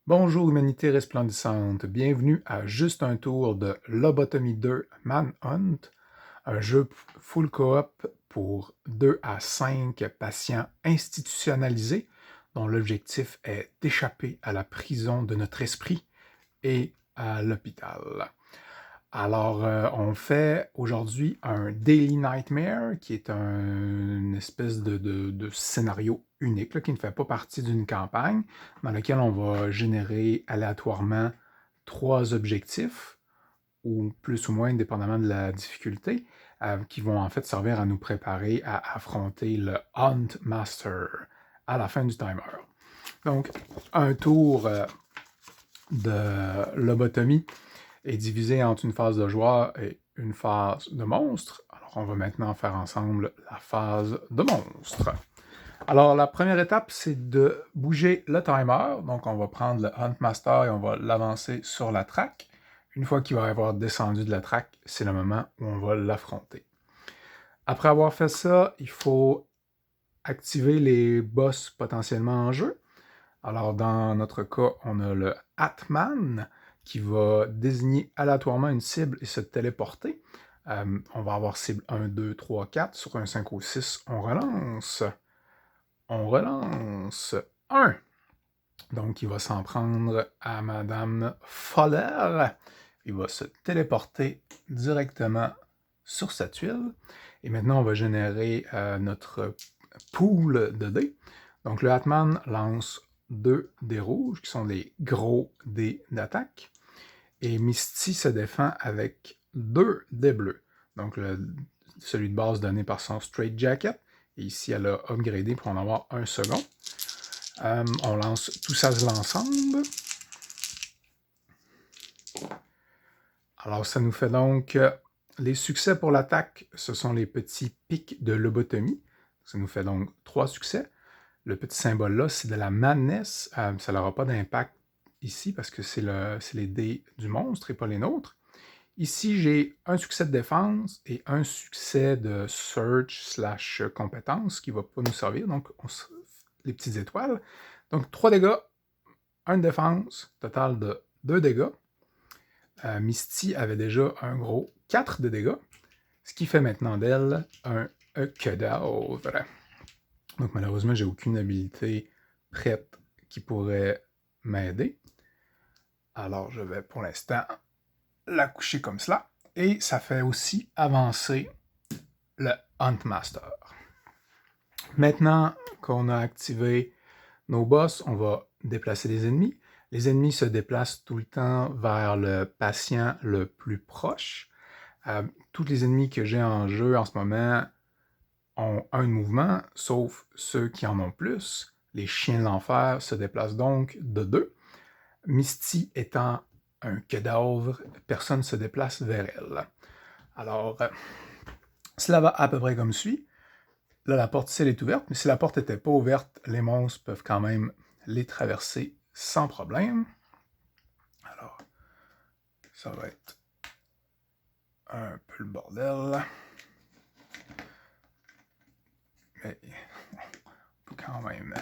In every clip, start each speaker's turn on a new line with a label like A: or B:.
A: Bonjour humanité resplendissante, bienvenue à juste un tour de Lobotomy 2 Manhunt, un jeu full coop pour 2 à 5 patients institutionnalisés dont l'objectif est d'échapper à la prison de notre esprit et à l'hôpital. Alors, on fait aujourd'hui un Daily Nightmare, qui est une espèce de scénario unique, là, qui ne fait pas partie d'une campagne, dans lequel on va générer aléatoirement 3 objectifs, ou plus ou moins, dépendamment de la difficulté, qui vont en fait servir à nous préparer à affronter le Hunt Master à la fin du timer. Donc, un tour de lobotomie est divisé entre une phase de joueur et une phase de monstre. Alors, on va maintenant faire ensemble la phase de monstre. Alors, la première étape, c'est de bouger le timer. Donc, on va prendre le Hunt Master et on va l'avancer sur la track. Une fois qu'il va avoir descendu de la track, c'est le moment où on va l'affronter. Après avoir fait ça, il faut activer les boss potentiellement en jeu. Alors, dans notre cas, on a le Hatman qui va désigner aléatoirement une cible et se téléporter. On va avoir cible 1, 2, 3, 4. Sur un 5 ou 6, on relance. On relance 1. Donc, il va s'en prendre à Madame Foller. Il va se téléporter directement sur sa tuile. Et maintenant, on va générer notre pool de dés. Donc, le Hatman lance 2 dés rouges, qui sont les gros dés d'attaque. Et Misty se défend avec 2 dés bleus. Donc, celui de base donné par son Straight Jacket. Et ici, elle a upgradé pour en avoir un second. On lance tout ça de l'ensemble. Alors, ça nous fait donc les succès pour l'attaque, ce sont les petits pics de lobotomie. Ça nous fait donc 3 succès. Le petit symbole là, c'est de la madness. Ça n'aura pas d'impact ici parce que c'est les dés du monstre et pas les nôtres. Ici, j'ai un succès de défense et un succès de search/compétence qui ne va pas nous servir. Donc, les petites étoiles. Donc, 3 dégâts, 1 de défense, total de 2 dégâts. Misty avait déjà un gros 4 de dégâts, ce qui fait maintenant d'elle un cadavre. Donc malheureusement, j'ai aucune habilité prête qui pourrait m'aider. Alors je vais pour l'instant la coucher comme cela. Et ça fait aussi avancer le Hunt Master. Maintenant qu'on a activé nos boss, on va déplacer les ennemis. Les ennemis se déplacent tout le temps vers le patient le plus proche. Tous les ennemis que j'ai en jeu en ce moment ont un mouvement, sauf ceux qui en ont plus. Les chiens de l'enfer se déplacent donc de 2. Misty étant un cadavre, personne ne se déplace vers elle. Alors, cela va à peu près comme suit. Là, la porte ici, elle est ouverte, mais si la porte n'était pas ouverte, les monstres peuvent quand même les traverser sans problème. Alors, ça va être un peu le bordel. Mais on peut quand même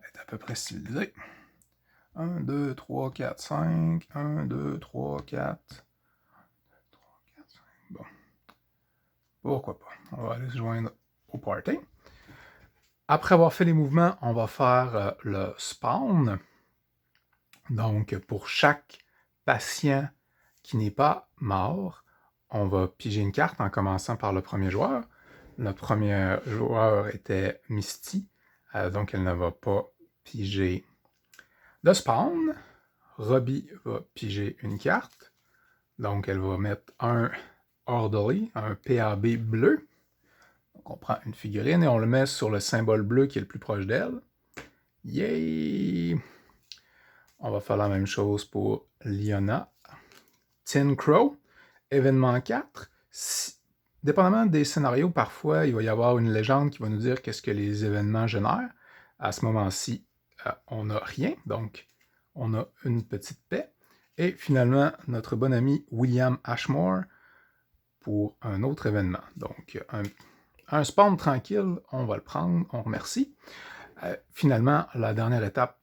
A: être à peu près stylisé. 1, 2, 3, 4, 5. 1, 2, 3, 4. 3, 4, 5. Bon. Pourquoi pas? On va aller se joindre au party. Après avoir fait les mouvements, on va faire le spawn. Donc, pour chaque patient qui n'est pas mort, on va piger une carte en commençant par le premier joueur. Notre premier joueur était Misty, donc elle ne va pas piger de spawn. Robbie va piger une carte, donc elle va mettre un Orderly, un PAB bleu. Donc on prend une figurine et on le met sur le symbole bleu qui est le plus proche d'elle. Yay! On va faire la même chose pour Liona. Tin Crow, événement 4. Dépendamment des scénarios, parfois, il va y avoir une légende qui va nous dire qu'est-ce que les événements génèrent. À ce moment-ci, on n'a rien, donc on a une petite paix. Et finalement, notre bon ami William Ashmore pour un autre événement. Donc, un spawn tranquille, on va le prendre, on remercie. Finalement, la dernière étape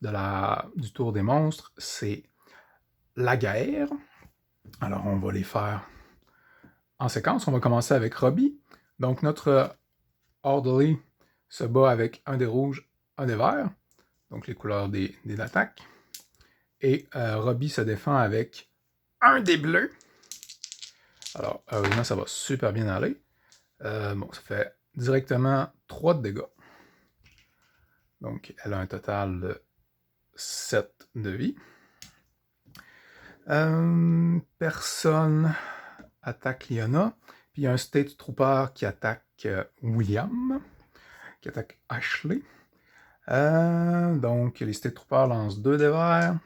A: du tour des monstres, c'est la guerre. Alors, on va les faire en séquence. On va commencer avec Robbie. Donc, notre Orderly se bat avec un des rouges, un des verts, donc les couleurs des attaques. Et Robbie se défend avec un des bleus. Alors, heureusement, ça va super bien aller. Bon, ça fait directement 3 de dégâts. Donc, elle a un total de 7 de vie. Personne attaque Liana. Puis il y a un State Trooper qui attaque William, qui attaque Ashley. Donc, les State Troopers lancent 2 dés verts.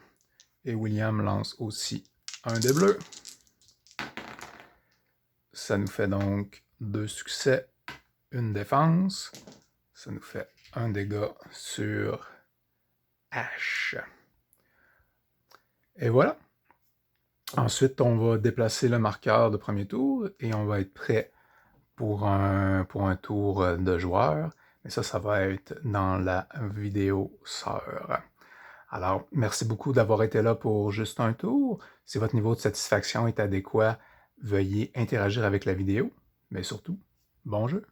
A: Et William lance aussi un dé bleu. Ça nous fait donc 2 succès, une défense. Ça nous fait un dégât sur Ash. Et voilà. Ensuite, on va déplacer le marqueur de premier tour et on va être prêt pour un tour de joueur. Mais ça va être dans la vidéo sœur. Alors, merci beaucoup d'avoir été là pour juste un tour. Si votre niveau de satisfaction est adéquat, veuillez interagir avec la vidéo. Mais surtout, bon jeu!